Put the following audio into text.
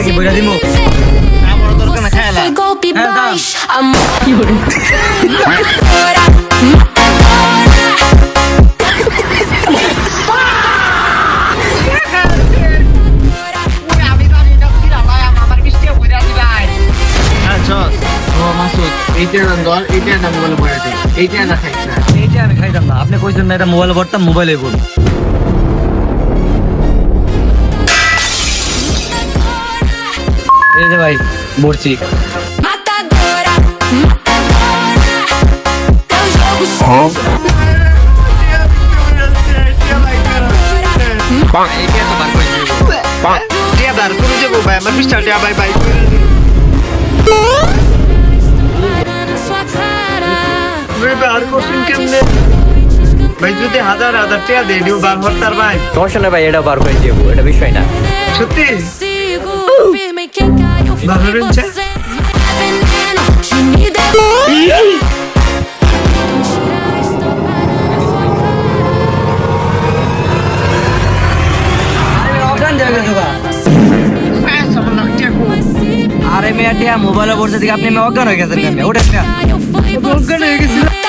কি বইরা দিমু আমার দরকার না খাইলা কি করে এইটা আমি খাইতাম না আপনি কইছেন না এটা মোবাইলে ভরতাম মোবাইলে বল এই যে ভাই ভরছি ভাই যদি হাজার হাজার টাকা দিয়ে দিও বার হতার ভাই সমস্যা নেই ভাই এটা বার করে দেবো এটা বিষয় না সত্যি ভালো রয়েছে আরে মেয়ে মোবাইলে পড়ছে দিকে আপনি অজ্ঞান হয়ে গেছেন ওটা অজ্ঞান হয়ে গেছিল